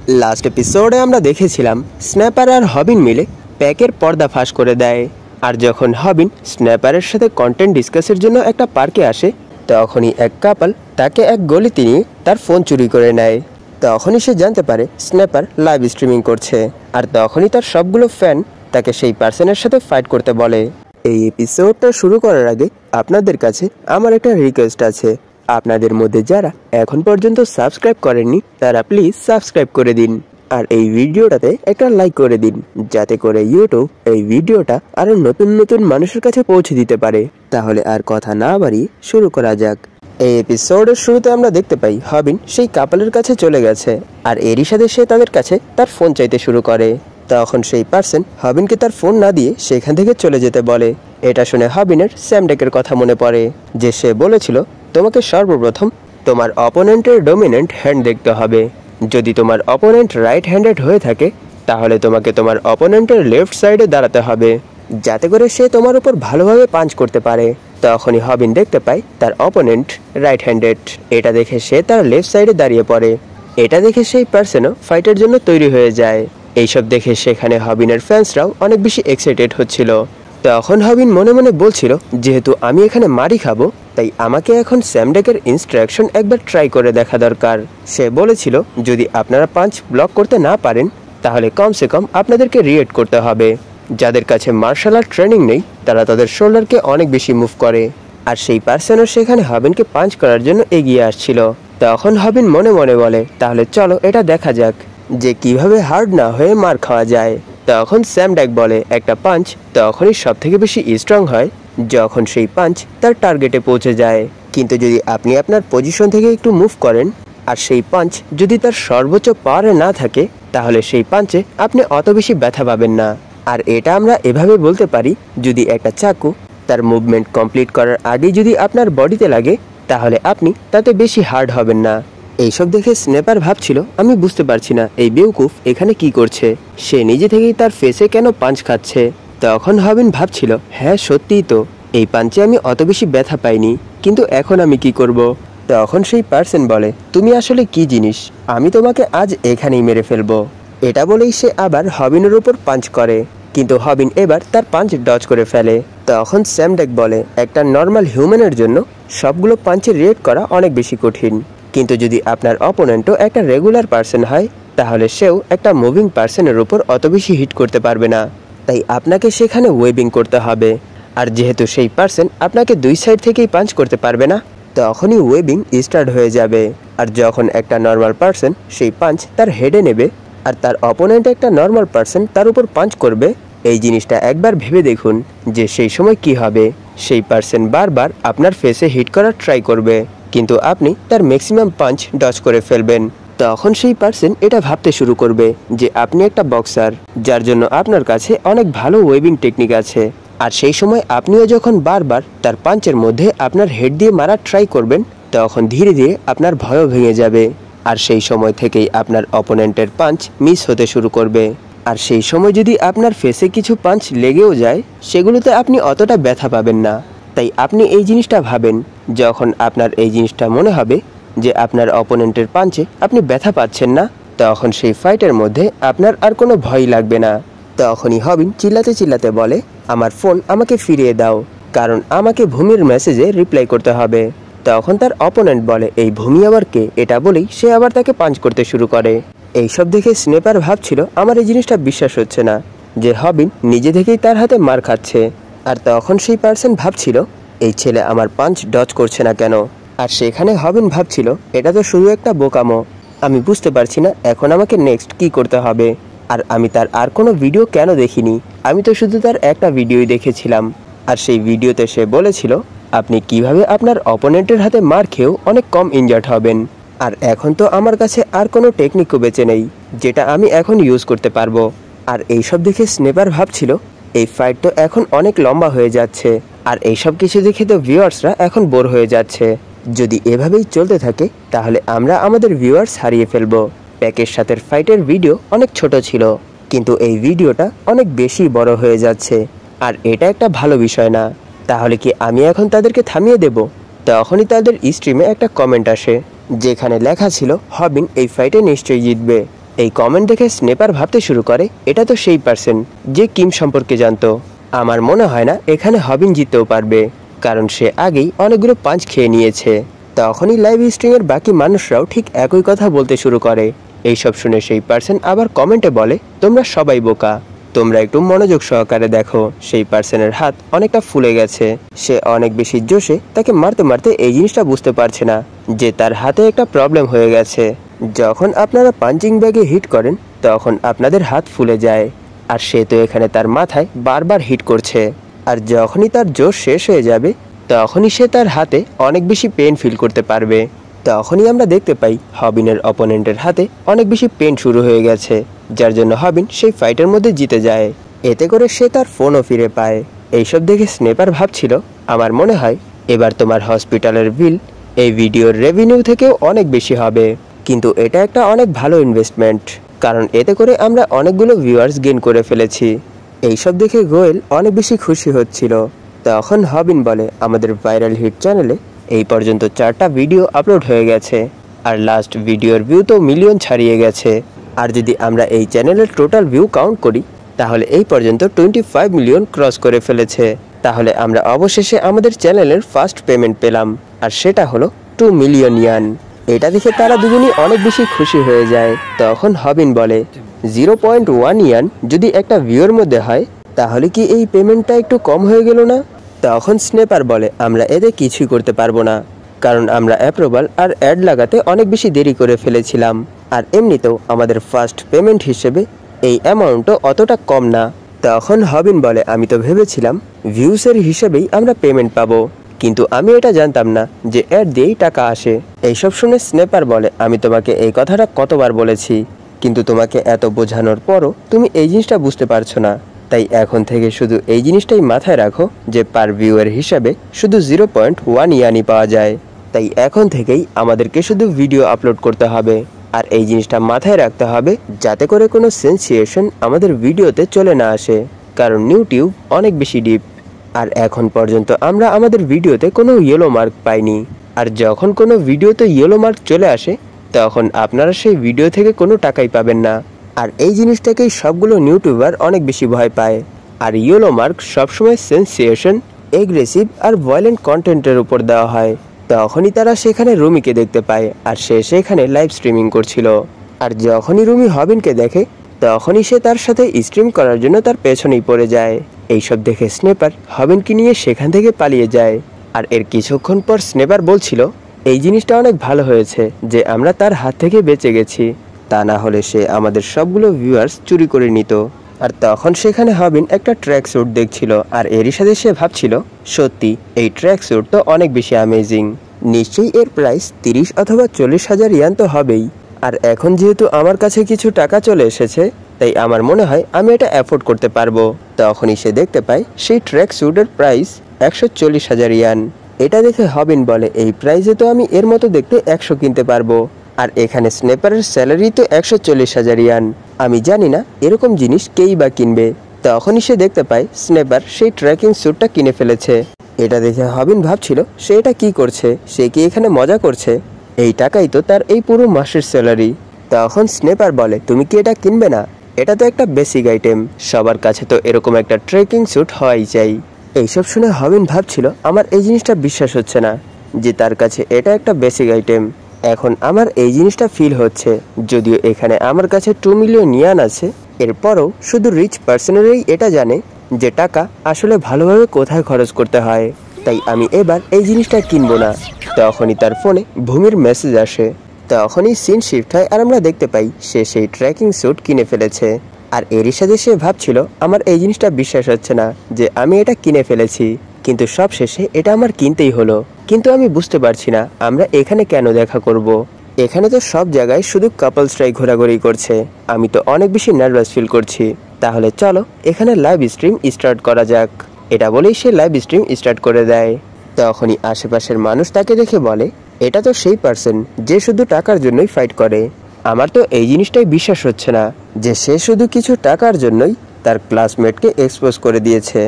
Last এপিসোডে আমরা দেখেছিলাম স্ন্যাপার আর হবিন মিলে প্যাকের পর্দা ফাঁস করে দেয়। আর যখন হবিন স্ন্যাপারের সাথে কন্টেন্ট ডিসকাসের জন্য একটা পার্কে আসে, তখনই এক কাপল তাকে এক গলিতে নিয়ে তার ফোন চুরি করে নেয়। তখনই সে জানতে পারে স্ন্যাপার লাইভ স্ট্রিমিং করছে, আর তখনই তার সবগুলো ফ্যান তাকে সেই পার্সনের সাথে ফাইট করতে বলে। এই এপিসোডটা শুরু করার আগে আপনাদের কাছে আমার একটা রিকোয়েস্ট আছে। আপনাদের মধ্যে যারা এখন পর্যন্ত সাবস্ক্রাইব করেননি তারা প্লিজ সাবস্ক্রাইব করে দিন, আর এই ভিডিওটাতে একটা লাইক করে দিন, যাতে করে ইউটিউব এই ভিডিওটা আরো নতুন নতুন মানুষের কাছে পৌঁছে দিতে পারে। তাহলে আর কথা না বাড়িয়ে শুরু করা যাক। এই এপিসোডের শুরুতে আমরা দেখতে পাই হবিন সেই কাপলের কাছে চলে গেছে, আর এরই সাথে সে তাদের কাছে তার ফোন চাইতে শুরু করে। তখন সেই পার্সন হবিনকে তার ফোন না দিয়ে সেখান থেকে চলে যেতে বলে। এটা শুনে হবিনের স্যামডেকের কথা মনে পড়ে, যে সে বলেছিল তোমাকে সর্বপ্রথম তোমার অপোনেন্টের ডমিনেন্ট হ্যান্ড দেখতে হবে। যদি তোমার অপোনেন্ট রাইট হ্যান্ডেড হয়ে থাকে তাহলে তোমাকে তোমার অপোনেন্টের লেফট সাইডে দাঁড়াতে হবে, যাতে করে সে তোমার উপর ভালোভাবে পাঞ্চ করতে পারে। তখনই হবিন দেখতে পায় তার অপোনেন্ট রাইট হ্যান্ডেড। এটা দেখে সে তার লেফট সাইডে দাঁড়িয়ে পড়ে। এটা দেখে সেই পার্সনও ফাইটের জন্য তৈরি হয়ে যায়। এইসব দেখে সেখানে হবিনের ফ্যান্সরাও অনেক বেশি এক্সাইটেড হচ্ছিল। তখন হবিন মনে মনে বলছিল, যেহেতু আমি এখানে মারি খাবো, তাই আমাকে এখন স্যামডেকের ইনস্ট্রাকশন একবার ট্রাই করে দেখা দরকার। সে বলেছিল, যদি আপনারা পাঞ্চ ব্লক করতে না পারেন তাহলে কমসে কম আপনাদেরকে রিয়েক্ট করতে হবে। যাদের কাছে মার্শাল আর্ট ট্রেনিং নেই তারা তাদের শোল্ডারকে অনেক বেশি মুভ করে। আর সেই পার্সনও সেখানে হবিনকে পাঞ্চ করার জন্য এগিয়ে আসছিল। তখন হবিন মনে মনে বলে, তাহলে চলো এটা দেখা যাক যে কিভাবে হার্ড না হয়ে মার খাওয়া যায়। তখন স্যামডেক বলে, একটা পাঞ্চ তখনই সব থেকে বেশি স্ট্রং হয় যখন সেই পাঞ্চ তার টার্গেটে পৌঁছে যায়। কিন্তু যদি আপনি আপনার পজিশন থেকে একটু মুভ করেন আর সেই পাঞ্চ যদি তার সর্বোচ্চ পাওয়ারে না থাকে তাহলে সেই পাঞ্চে আপনি অত বেশি ব্যথা পাবেন না। আর এটা আমরা এভাবে বলতে পারি, যদি একটা চাকু তার মুভমেন্ট কমপ্লিট করার আগে যদি আপনার বডিতে লাগে তাহলে আপনি তাতে বেশি হার্ড হবেন না। এইসব দেখে স্ন্যাপার ভাবছিল, আমি বুঝতে পারছি না এই বেউকুফ এখানে কি করছে, সে নিজে থেকেই তার ফেসে কেন পাঞ্চ খাচ্ছে। তখন হবিন ভাবছিল, হ্যাঁ সত্যিই তো, এই পাঞ্চে আমি অত বেশি ব্যথা পাইনি, কিন্তু এখন আমি কি করব। তখন সেই পার্সন বলে, তুমি আসলে কি জিনিস, আমি তোমাকে আজ এখানেই মেরে ফেলবো। এটা বলেই সে আবার হবিনের উপর পাঞ্চ করে, কিন্তু হবিন এবার তার পাঞ্চ ডজ করে ফেলে। তখন স্যামডেক বলে, একটা নর্মাল হিউম্যানের জন্য সবগুলো পাঞ্চে রিয়েক্ট করা অনেক বেশি কঠিন, কিন্তু যদি আপনার অপোনেন্টও একটা রেগুলার পার্সন হয় তাহলে সেও একটা মুভিং পার্সনের উপর অত বেশি হিট করতে পারবে না। তাই আপনাকে সেখানে ওয়েবিং করতে হবে। আর যেহেতু সেই পার্সন আপনাকে দুই সাইড থেকেই পাঞ্চ করতে পারবে না, তখনই ওয়েবিং স্টার্ট হয়ে যাবে। আর যখন একটা নর্মাল পার্সন সেই পাঞ্চ তার হেডে নেবে আর তার অপোনেন্ট একটা নর্মাল পার্সন তার উপর পাঞ্চ করবে, এই জিনিসটা একবার ভেবে দেখুন যে সেই সময় কি হবে। সেই পার্সন বারবার আপনার ফেসে হিট করার ট্রাই করবে, কিন্তু আপনি তার ম্যাক্সিমাম পাঞ্চ ডজ করে ফেলবেন। তখন সেই পার্সন এটা ভাবতে শুরু করবে যে আপনি একটা বক্সার, যার জন্য আপনার কাছে অনেক ভালো ওয়েবিং টেকনিক আছে। আর সেই সময় আপনিও যখন বারবার তার পাঞ্চের মধ্যে আপনার হেড দিয়ে মারার ট্রাই করবেন, তখন ধীরে ধীরে আপনার ভয়ও ভেঙে যাবে। আর সেই সময় থেকেই আপনার অপোনেন্টের পাঞ্চ মিস হতে শুরু করবে। আর সেই সময় যদি আপনার ফেসে কিছু পাঞ্চ লেগেও যায়, সেগুলোতে আপনি অতটা ব্যথা পাবেন না। তাই আপনি এই জিনিসটা ভাবেন, যখন আপনার এই জিনিসটা মনে হবে যে আপনার অপোনেন্টের পাঞ্চে আপনি ব্যথা পাচ্ছেন না, তখন সেই ফাইটের মধ্যে আপনার আর কোনো ভয় লাগবে না। তখনই হবিন চিল্লাতে চিল্লাতে বলে, আমার ফোন আমাকে ফিরিয়ে দাও, কারণ আমাকে ভূমির মেসেজে রিপ্লাই করতে হবে। তখন তার অপোনেন্ট বলে, এই ভূমি আবার কে? এটা বলেই সে আবার তাকে পাঞ্চ করতে শুরু করে। এইসব দেখে স্ন্যাপার ভাবছিল, আমার এই জিনিসটা বিশ্বাস হচ্ছে না যে হবিন নিজে থেকেই তার হাতে মার খাচ্ছে। আর তখন সেই পার্সন ভাবছিল, এই ছেলে আমার পাঞ্চ ডজ করছে না কেন। আর সেখানে হবিন ভাবছিল, এটা তো শুধু একটা বোকামো, আমি বুঝতে পারছি না এখন আমাকে নেক্সট কি করতে হবে। আর আমি তার আর কোনো ভিডিও কেন দেখিনি, আমি তো শুধু তার একটা ভিডিওই দেখেছিলাম। আর সেই ভিডিওতে সে বলেছিল আপনি কিভাবে আপনার অপোনেন্টের হাতে মার খেয়েও অনেক কম ইনজার্ড হবেন। আর এখন তো আমার কাছে আর কোনো টেকনিকও বেঁচে নেই যেটা আমি এখন ইউজ করতে পারবো। আর এইসব দেখে স্ন্যাপার ভাবছিল, এই ফাইট তো এখন অনেক লম্বা হয়ে যাচ্ছে, আর এইসব কিছু দেখে তো ভিউয়ার্সরা এখন বোর হয়ে যাচ্ছে। যদি এভাবেই চলতে থাকে তাহলে আমরা আমাদের ভিউয়ার্স হারিয়ে ফেলবো। প্যাকের সাথে ফাইটের ভিডিও অনেক ছোট ছিল, কিন্তু এই ভিডিওটা অনেক বেশি বড় হয়ে যাচ্ছে, আর এটা একটা ভালো বিষয় না। তাহলে কি আমি এখন তাদেরকে থামিয়ে দেব? তখনই তাদের স্ট্রিমে একটা কমেন্ট আসে যেখানে লেখা ছিল, হবিন এই ফাইটে নিশ্চয়ই জিতবে। এই কমেন্ট দেখে স্নেপার ভাবতে শুরু করে এটা তো সেই পার্সন যে কিম সম্পর্কে জানতো। আমার মনে হয় না এখানে হবিন জিততেও পারবে, কারণ সে আগেই অনেকগুলো পাঞ্চ খেয়ে নিয়েছে। তখনই লাইভ স্ট্রিমের বাকি মানুষরাও ঠিক একই কথা বলতে শুরু করে। এইসব শুনে সেই পার্সন আবার কমেন্টে বলে তোমরা সবাই বোকা, তোমরা একটু মনোযোগ সহকারে দেখো। সেই পার্সনের হাত অনেকটা ফুলে গেছে, সে অনেক বেশি জোশে তাকে মারতে মারতে এই জিনিসটা বুঝতে পারছে না যে তার হাতে একটা প্রবলেম হয়ে গেছে। যখন আপনারা পাঞ্চিং ব্যাগে হিট করেন তখন আপনাদের হাত ফুলে যায়, আর সে তো এখানে তার মাথায় বারবার হিট করছে। আর যখনই তার জোশ শেষ হয়ে যাবে তখনই সে তার হাতে অনেক বেশি পেন ফিল করতে পারবে। তখনই আমরা দেখতে পাই হবিনের অপোনেন্টের হাতে অনেক বেশি পেন শুরু হয়ে গেছে, যার জন্য হবিন সেই ফাইটের মধ্যে জিতে যায়। এতে করে সে তার ফোনও ফিরে পায়। এইসব দেখে স্নেপার ভাবছিল আমার মনে হয় এবার তোমার হসপিটালের বিল এই ভিডিওর রেভিনিউ থেকেও অনেক বেশি হবে, কিন্তু এটা একটা অনেক ভালো ইনভেস্টমেন্ট, কারণ এতে করে আমরা অনেকগুলো ভিউয়ার্স গেইন করে ফেলেছি। এইসব দেখে গোয়েল অনেক বেশি খুশি হচ্ছিল। তখন হবিন বলে আমাদের ভাইরাল হিট চ্যানেলে এই পর্যন্ত 4টা ভিডিও আপলোড হয়ে গেছে, আর লাস্ট ভিডিওর ভিউ তো মিলিয়ন ছাড়িয়ে গেছে। আর যদি আমরা এই চ্যানেলের টোটাল ভিউ কাউন্ট করি তাহলে এই পর্যন্ত 25 মিলিয়ন ক্রস করে ফেলেছে। তাহলে আমরা অবশেষে আমাদের চ্যানেলের ফার্স্ট পেমেন্ট পেলাম, আর সেটা হলো 2 মিলিয়ন ইয়ান। এটা দেখে তারা দুজনই অনেক বেশি খুশি হয়ে যায়। তখন হবিন বলে 0.1 ইয়ান যদি একটা ভিউর মধ্যে হয় তাহলে কি এই পেমেন্টটা একটু কম হয়ে গেল না? তখন স্নেপার বলে আমরা এতে কিছুই করতে পারবো না, কারণ আমরা অ্যাপ্রুভাল আর অ্যাড লাগাতে অনেক বেশি দেরি করে ফেলেছিলাম, আর এমনিতেও আমাদের ফার্স্ট পেমেন্ট হিসেবে এই অ্যামাউন্টও অতটা কম না। তখন হবিন বলে আমি তো ভেবেছিলাম ভিউসের হিসেবেই আমরা পেমেন্ট পাবো, কিন্তু আমি এটা জানতাম না যে অ্যাড দিয়েই টাকা আসে। এইসব শুনে স্নেপার বলে আমি তোমাকে এই কথাটা কতবার বলেছি, কিন্তু তোমাকে এত বোঝানোর পরও তুমি এই জিনিসটা বুঝতে পারছো না। তাই এখন থেকে শুধু এই জিনিসটাই মাথায় রাখো যে পার ভিউয়ের হিসাবে শুধু 0.1 ইয়ানই পাওয়া যায়। তাই এখন থেকেই আমাদেরকে শুধু ভিডিও আপলোড করতে হবে, আর এই জিনিসটা মাথায় রাখতে হবে যাতে করে কোনো সেন্সিয়েশন আমাদের ভিডিওতে চলে না আসে, কারণ ইউটিউব অনেক বেশি ডিপ। আর এখন পর্যন্ত আমরা আমাদের ভিডিওতে কোনো ইয়েলো মার্ক পাইনি, আর যখন কোনো ভিডিওতে ইয়েলো মার্ক চলে আসে তখন আপনারা সেই ভিডিও থেকে কোনো টাকাই পাবেন না। আর এই জিনিসটাকেই সবগুলো ইউটিউবার অনেক বেশি ভয় পায়। আর ইয়েলো মার্ক সবসময় সেন্সিয়েশন, এগ্রেসিভ আর ভায়োলেন্ট কন্টেন্টের উপর দেওয়া হয়। তখনই তারা সেখানে রুমিকে দেখতে পায়, আর সে সেখানে লাইভ স্ট্রিমিং করছিল। আর যখনই রুমি হবিনকে দেখে তখনই সে তার সাথে স্ট্রিম করার জন্য তার পেছনেই পড়ে যায়। এইসব দেখে স্নেপার হবিনকে নিয়ে সেখান থেকে পালিয়ে যায়। আর এর কিছুক্ষণ পর স্নেপার বলছিল এই জিনিসটা অনেক ভালো হয়েছে যে আমরা তার হাত থেকে বেঁচে গেছি, তা না হলে সে আমাদের সবগুলো ভিউয়ার্স চুরি করে নিত। আর তখন সেখানে হবিন একটা ট্র্যাক স্যুট দেখছিল, আর এরই সাথে সে ভাবছিল সত্যি এই ট্র্যাক স্যুট তো অনেক বেশি অ্যামেজিং, নিশ্চয়ই এর প্রাইস 30 অথবা 40,000 ইয়ান তো হবেই। আর এখন যেহেতু আমার কাছে কিছু টাকা চলে এসেছে তাই আমার মনে হয় আমি এটা অ্যাফোর্ড করতে পারবো। তখনই সে দেখতে পায় সেই ট্র্যাক স্যুটের প্রাইস 140,000 ইয়ান। এটা দেখে হবিন বলে এই প্রাইসে তো আমি এর মতো দেখতে 100 কিনতে পারবো, আর এখানে স্নেপারের স্যালারি তো 140,000 ইয়ান। আমি জানি না এরকম জিনিস কেই বা কিনবে। তখনই সে দেখতে পায় স্নেপার সেই ট্র্যাকিং স্যুটটা কিনে ফেলেছে। এটা দেখে হবিন ভাবছিল সে এটা কি করছে, সে কি এখানে মজা করছে? এই টাকাই তো তার এই পুরো মাসের স্যালারি। তখন স্নেপার বলে তুমি কি এটা কিনবে না? এটা তো একটা বেসিক আইটেম, সবার কাছে তো এরকম একটা ট্রেকিং স্যুট হওয়াই চাই। এইসব শুনে হবিন ভাবছিল আমার এই জিনিসটা বিশ্বাস হচ্ছে না যে তার কাছে এটা একটা বেসিক আইটেম। এখন আমার এই জিনিসটা ফিল হচ্ছে, যদিও এখানে আমার কাছে 2 মিলিয়ন ইয়ান আছে, এরপরও শুধু রিচ পার্সনেরই এটা জানে যে টাকা আসলে ভালোভাবে কোথায় খরচ করতে হয়। তাই আমি এবার এই জিনিসটা কিনবো না। তখনই তার ফোনে ভূমির মেসেজ আসে। তখনই সিন শিফট হয় আর আমরা দেখতে পাই সে সেই ট্র্যাকিং স্যুট কিনে ফেলেছে। আর এরই সাথে সে ভাবছিল আমার এই জিনিসটা বিশ্বাস হচ্ছে না যে আমি এটা কিনে ফেলেছি, কিন্তু সবশেষে এটা আমার কিনতেই হলো। কিন্তু আমি বুঝতে পারছি না আমরা এখানে কেন দেখা করব। এখানে তো সব জায়গায় শুধু কাপলসরাই ঘোরাঘুরি করছে, আমি তো অনেক বেশি নার্ভাস ফিল করছি। তাহলে চলো এখানে লাইভ স্ট্রিম স্টার্ট করা যাক। এটা বলেই সে লাইভ স্ট্রিম স্টার্ট করে দেয়। তখনই আশেপাশের মানুষ তাকে দেখে বলে এটা তো সেই পার্সন যে শুধু টাকার জন্যই ফাইট করে। আমার তো এই জিনিসটাই বিশ্বাস হচ্ছে না যে সে শুধু কিছু টাকার জন্যই তার ক্লাসমেটকে এক্সপোজ করে দিয়েছে।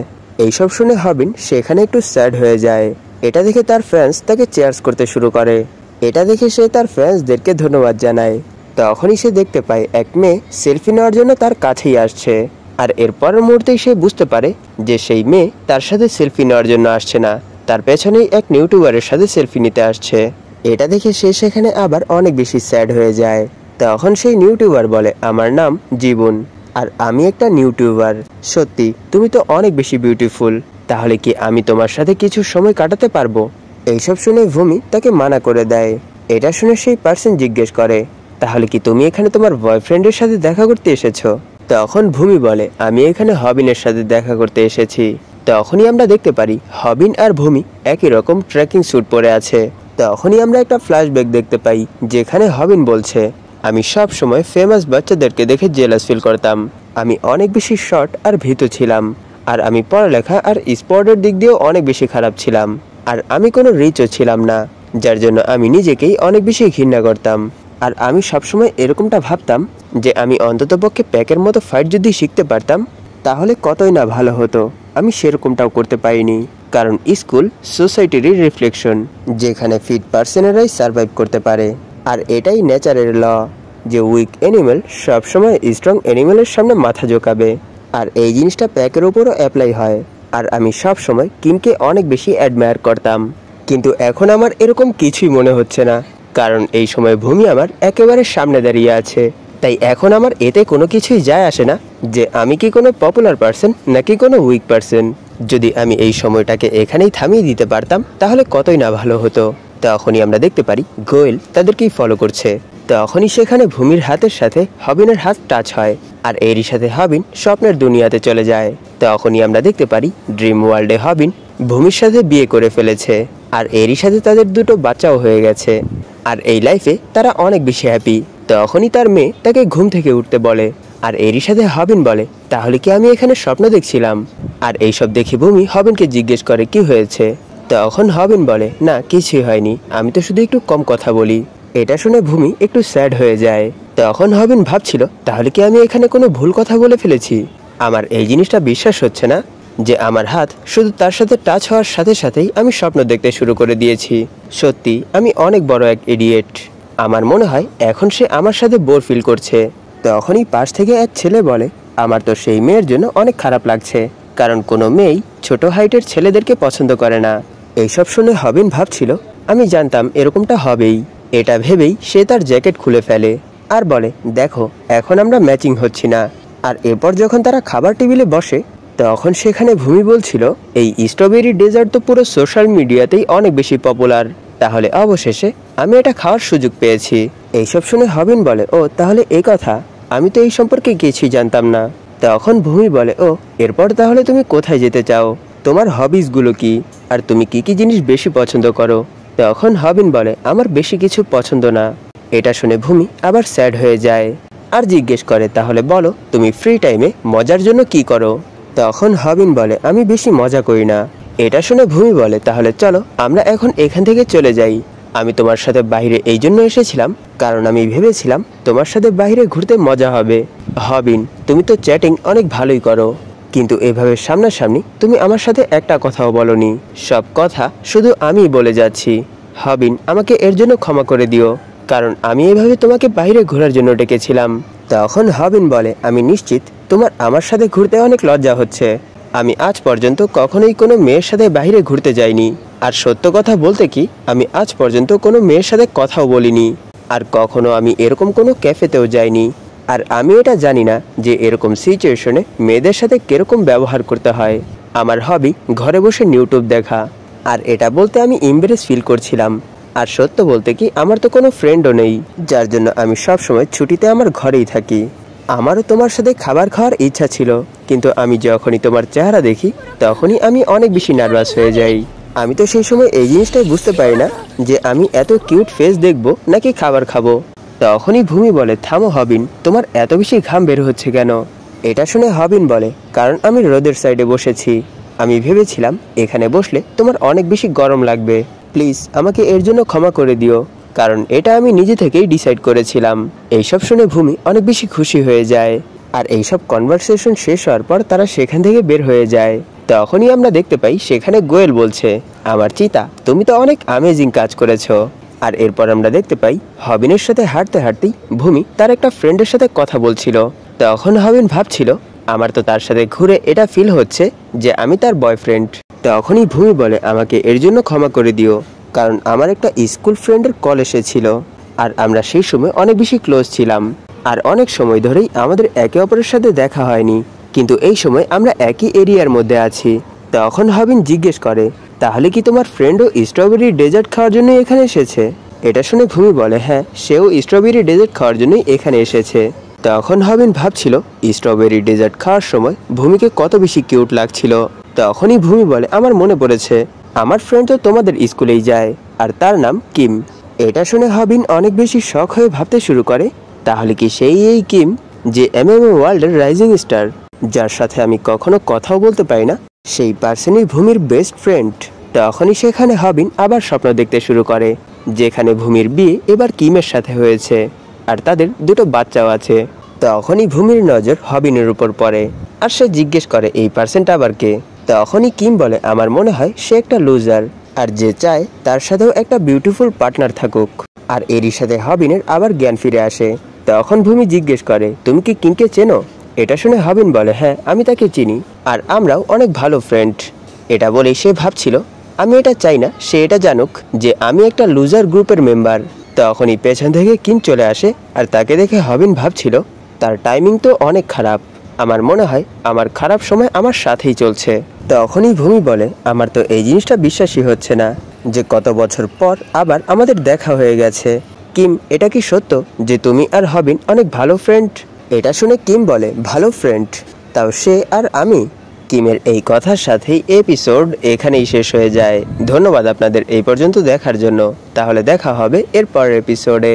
এইসব শুনে হবিন সেখানে একটু স্যাড হয়ে যায়। এটা দেখে তার ফ্যান্স তাকে চেয়ার্স করতে শুরু করে। এটা দেখে সে তার ফ্যান্সদেরকে ধন্যবাদ জানায়। তখনই সে দেখতে পায় এক মেয়ে সেলফি নেওয়ার জন্য তার কাছেই আসছে। আর এরপরের মুহূর্তেই সে বুঝতে পারে যে সেই মেয়ে তার সাথে সেলফি নেওয়ার জন্য আসছে না, তার পেছনেই এক ইউটিউবারের সাথে সেলফি নিতে আসছে। এটা দেখে সে সেখানে আবার অনেক বেশি স্যাড হয়ে যায়। তখন সেই ইউটিউবার বলে, আমার নাম জীবন আর আমি একটা ইউটিউবার। সত্যি তুমি তো অনেক বেশি বিউটিফুল, তাহলে কি আমি তোমার সাথে কিছু সময় কাটাতে পারবো? এইসব শুনে ভূমি তাকে মানা করে দেয়। এটা শুনে সেই পার্সন জিজ্ঞেস করে, তাহলে কি তুমি এখানে তোমার বয়ফ্রেন্ডের সাথে দেখা করতে এসেছো? তখন ভূমি বলে, আমি এখানে হবিনের সাথে দেখা করতে এসেছি। তখনই আমরা দেখতে পারি হবিন আর ভূমি একই রকম ট্রেকিং স্যুট পরে আছে। তখনই আমরা একটা ফ্ল্যাশব্যাক দেখতে পাই যেখানে হবিন বলছে, আমি সব সময় ফেমাস বাচ্চাদেরকে দেখে জেলাস ফিল করতাম। আমি অনেক বেশি শর্ট আর ভীতু ছিলাম, আর আমি পড়ালেখা আর স্পোর্টের দিক দিয়েও অনেক বেশি খারাপ ছিলাম, আর আমি কোনো রিচও ছিলাম না, যার জন্য আমি নিজেকেই অনেক বেশি ঘৃণা করতাম। আর আমি সবসময় এরকমটা ভাবতাম যে আমি অন্ততপক্ষে প্যাকের মতো ফাইট যদি শিখতে পারতাম তাহলে কতই না ভালো হতো। আমি সেরকমটাও করতে পারিনি, কারণ স্কুল সোসাইটিরই রিফ্লেকশন, যেখানে ফিট পার্সনেরাই সার্ভাইভ করতে পারে। আর এটাই নেচারের ল যে উইক অ্যানিমেল সবসময় স্ট্রং অ্যানিমেলের সামনে মাথা ঝোঁকাবে। আর এই জিনিসটা প্যাকের উপরও অ্যাপ্লাই হয়। আর আমি সব সময় কিমকে অনেক বেশি অ্যাডমায়ার করতাম, কিন্তু এখন আমার এরকম কিছুই মনে হচ্ছে না, কারণ এই সময় ভূমি আমার একেবারে সামনে দাঁড়িয়ে আছে। তাই এখন আমার এতে কোনো কিছুই যায় আসে না যে আমি কি কোনো পপুলার পার্সন নাকি কোনো উইক পার্সন। যদি আমি এই সময়টাকে এখানেই থামিয়ে দিতে পারতাম তাহলে কতই না ভালো হতো। তখনই আমরা দেখতে পারি গোয়েল তাদেরকেই ফলো করছে। তখনই সেখানে ভূমির হাতের সাথে হবিনের হাত টাচ হয়, আর এরই সাথে হবিন স্বপ্নের দুনিয়াতে চলে যায়। তখনই আমরা দেখতে পারি ড্রিম ওয়ার্ল্ডে হবিন ভূমির সাথে বিয়ে করে ফেলেছে, আর এরই সাথে তাদের দুটো বাচ্চাও হয়ে গেছে। আর এই লাইফে তারা অনেক বেশি হ্যাপি। তখনই তার মেয়ে তাকে ঘুম থেকে উঠতে বলে, আর এরই সাথে হবিন বলে, তাহলে কি আমি এখানে স্বপ্ন দেখছিলাম? আর এইসব দেখে ভূমি হবিনকে জিজ্ঞেস করে কি হয়েছে। তখন হবিন বলে, না কিছুই হয়নি, আমি তো শুধু একটু কম কথা বলি। এটা শুনে ভূমি একটু স্যাড হয়ে যায়। তখন হবিন ভাবছিল, তাহলে কি আমি এখানে কোনো ভুল কথা বলে ফেলেছি? আমার এই জিনিসটা বিশ্বাস হচ্ছে না যে আমার হাত শুধু তার সাথে টাচ হওয়ার সাথে সাথেই আমি স্বপ্ন দেখতে শুরু করে দিয়েছি। সত্যি আমি অনেক বড় এক ইডিয়েট। আমার মনে হয় এখন সে আমার সাথে বোর ফিল করছে। তখনই পাশ থেকে এক ছেলে বলে, আমার তো সেই মেয়ের জন্য অনেক খারাপ লাগছে, কারণ কোনো মেয়েই ছোট হাইটের ছেলেদেরকে পছন্দ করে না। এইসব শুনে হবিন ভাবছিল, আমি জানতাম এরকমটা হবেই। এটা ভেবেই সে তার জ্যাকেট খুলে ফেলে আর বলে, দেখো এখন আমরা ম্যাচিং হচ্ছি না। আর এরপর যখন তারা খাবার টেবিলে বসে তখন সেখানে ভূমি বলছিল, এই স্ট্রবেরি ডেজার্ট তো পুরো সোশ্যাল মিডিয়াতেই অনেক বেশি পপুলার, তাহলে অবশেষে আমি এটা খাওয়ার সুযোগ পেয়েছি। এইসব শুনে হবিন বলে, ও তাহলে এই কথা, আমি তো এই সম্পর্কে কিছুই জানতাম না। তখন ভূমি বলে, ও এরপর তাহলে তুমি কোথায় যেতে চাও? তোমার হবিসগুলো কি, আর তুমি কি কি জিনিস বেশি পছন্দ করো? তখন হবিন বলে, আমার বেশি কিছু পছন্দ না। এটা শুনে ভূমি আবার স্যাড হয়ে যায় আর জিজ্ঞেস করে, তাহলে বলো তুমি ফ্রি টাইমে মজার জন্য কি করো? তখন হবিন বলে, আমি বেশি মজা করি না। এটা শুনে ভূমি বলে, তাহলে চলো আমরা এখন এখান থেকে চলে যাই। আমি তোমার সাথে বাইরে এই জন্য এসেছিলাম কারণ আমি ভেবেছিলাম তোমার সাথে বাইরে ঘুরতে মজা হবে। হবিন, তুমি তো চ্যাটিং অনেক ভালোই করো, কিন্তু এভাবে সামনাসামনি তুমি আমার সাথে একটা কথাও বলনি। সব কথা শুধু আমিই বলে যাচ্ছি। হবিন, আমাকে এর জন্য ক্ষমা করে দিও, কারণ আমি এভাবে তোমাকে বাইরে ঘোরার জন্য ডেকেছিলাম। তখন হবিন বলে, আমি নিশ্চিত তোমার আমার সাথে ঘুরতে অনেক লজ্জা হচ্ছে। আমি আজ পর্যন্ত কখনোই কোনো মেয়ের সাথে বাইরে ঘুরতে যাইনি, আর সত্য কথা বলতে কি আমি আজ পর্যন্ত কোনো মেয়ের সাথে কথাও বলিনি, আর কখনো আমি এরকম কোনো ক্যাফেতেও যাইনি। আর আমি এটা জানি না যে এরকম সিচুয়েশনে মেয়েদের সাথে কিরকম ব্যবহার করতে হয়। আমার হবি ঘরে বসে ইউটিউব দেখা, আর এটা বলতে আমি এমবারেস ফিল করছিলাম। আর সত্য বলতে কি আমার তো কোনো ফ্রেন্ডও নেই, যার জন্য আমি সব সময় ছুটিতে আমার ঘরেই থাকি। আমারও তোমার সাথে খাবার খাওয়ার ইচ্ছা ছিল, কিন্তু আমি যখনই তোমার চেহারা দেখি তখনই আমি অনেক বেশি নার্ভাস হয়ে যাই। আমি তো সেই সময় এই জিনিসটাই বুঝতে পারি না যে আমি এত কিউট ফেস দেখবো নাকি খাবার খাবো। তখনই ভূমি বলে, থামো হবিন, তোমার এত বেশি ঘাম বের হচ্ছে কেন? এটা শুনে হবিন বলে, কারণ আমি রোদের সাইডে বসেছি। আমি ভেবেছিলাম এখানে বসলে তোমার অনেক বেশি গরম লাগবে। প্লিজ আমাকে এর জন্য ক্ষমা করে দিও, কারণ এটা আমি নিজে থেকেই ডিসাইড করেছিলাম। এইসব শুনে ভূমি অনেক বেশি খুশি হয়ে যায়। আর এইসব কনভারসেশন শেষ হওয়ার পর তারা সেখান থেকে বের হয়ে যায়। তখনই আমরা দেখতে পাই সেখানে গোয়েল বলছে, আমার চিতা, তুমি তো অনেক অ্যামেজিং কাজ করেছো। আর এরপর আমরা দেখতে পাই হবিনের সাথে হাঁটতে হাঁটতেই ভূমি তার একটা ফ্রেন্ডের সাথে কথা বলছিল। তখন হবিন ভাবছিল আমার তো তার সাথে ঘুরে এটা ফিল হচ্ছে যে আমি তার বয়ফ্রেন্ড। তখনই ভূমি বলে আমাকে এর জন্য ক্ষমা করে দিও, কারণ আমার একটা স্কুল ফ্রেন্ডের কল এসেছিল আর আমরা সেই সময় অনেক বেশি ক্লোজ ছিলাম আর অনেক সময় ধরেই আমাদের একে অপরের সাথে দেখা হয়নি, কিন্তু এই সময় আমরা একই এরিয়ার মধ্যে আছি। তখন হবিন জিজ্ঞেস করে তাহলে কি তোমার ফ্রেন্ডও স্ট্রবেরি ডেজার্ট খাওয়ার জন্য এখানে এসেছে? এটা শুনে ভূমি বলে হ্যাঁ, সেও স্ট্রবেরি ডেজার্ট খাওয়ার জন্যই এখানে এসেছে। তখন হবিন ভাবছিল স্ট্রবেরি ডেজার্ট খাওয়ার সময় ভূমিকে কত বেশি কিউট লাগছিল। তখনই ভূমি বলে আমার মনে পড়েছে আমার ফ্রেন্ড তো তোমাদের স্কুলেই যায় আর তার নাম কিম। এটা শুনে হবিন অনেক বেশি শখ হয়ে ভাবতে শুরু করে তাহলে কি সেই এই কিম যে MMA ওয়ার্ল্ডের রাইজিং স্টার, যার সাথে আমি কখনো কথাও বলতে পারি না, সেই পার্সনই ভূমির বেস্ট ফ্রেন্ড। তখনই সেখানে হবিন আবার স্বপ্ন দেখতে শুরু করে যেখানে ভূমির বিয়ে এবার কিমের সাথে হয়েছে আর তাদের দুটো বাচ্চাও আছে। তখনই ভূমির নজর হবিনের উপর পড়ে আর সে জিজ্ঞেস করে এই পার্সনটা আবার কে? তখনই কিম বলে আমার মনে হয় সে একটা লুজার আর যে চায় তার সাথেও একটা বিউটিফুল পার্টনার থাকুক। আর এরই সাথে হবিনের আবার জ্ঞান ফিরে আসে। তখন ভূমি জিজ্ঞেস করে তুমি কি কিমকে চেনো? এটা শুনে হবিন বলে হ্যাঁ, আমি তাকে চিনি আর আমরাও অনেক ভালো ফ্রেন্ড। এটা বলেই সে ভাবছিল আমি এটা চাই না সে এটা জানুক যে আমি একটা লুজার গ্রুপের মেম্বার। তখনই পেছন থেকে কিম চলে আসে আর তাকে দেখে হবিন ভাবছিল তার টাইমিং তো অনেক খারাপ, আমার মনে হয় আমার খারাপ সময় আমার সাথেই চলছে। তখনই ভূমি বলে আমার তো এই জিনিসটা বিশ্বাসই হচ্ছে না যে কত বছর পর আবার আমাদের দেখা হয়ে গেছে। কিম, এটা কি সত্য যে তুমি আর হবিন অনেক ভালো ফ্রেন্ড? এটা শুনে কিম বলে ভালো ফ্রেন্ড, তাও সে আর আমি? কিমের এই কথার সাথেই এপিসোড এখানেই শেষ হয়ে যায়। ধন্যবাদ আপনাদের এই পর্যন্ত দেখার জন্য। তাহলে দেখা হবে এর পরের এপিসোডে।